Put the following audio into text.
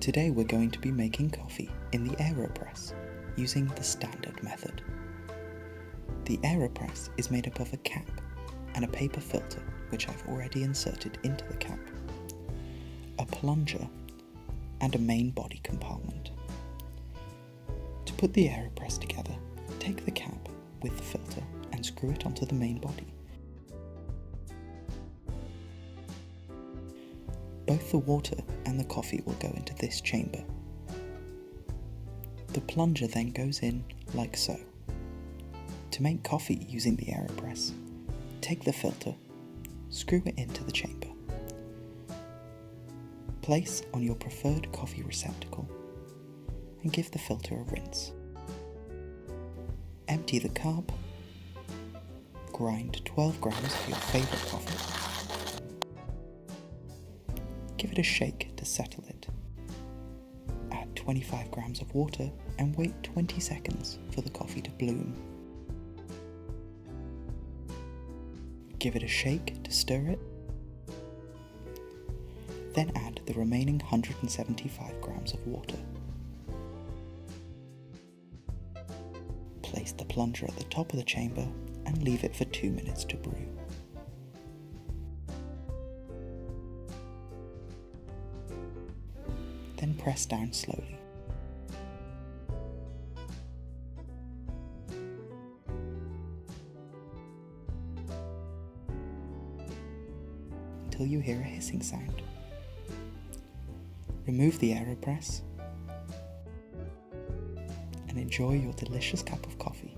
Today we're going to be making coffee in the Aeropress, using the standard method. The Aeropress is made up of a cap and a paper filter, which I've already inserted into the cap, a plunger, and a main body compartment. To put the Aeropress together, take the cap with the filter and screw it onto the main body. Both the water and the coffee will go into this chamber. The plunger then goes in like so. To make coffee using the Aeropress, take the filter, screw it into the chamber. Place on your preferred coffee receptacle and give the filter a rinse. Empty the carb, grind 12 grams of your favourite coffee. Give it a shake to settle it. Add 25 grams of water and wait 20 seconds for the coffee to bloom. Give it a shake to stir it. Then add the remaining 175 grams of water. Place the plunger at the top of the chamber and leave it for 2 minutes to brew. Then press down slowly. Until you hear a hissing sound. Remove the Aeropress and enjoy your delicious cup of coffee.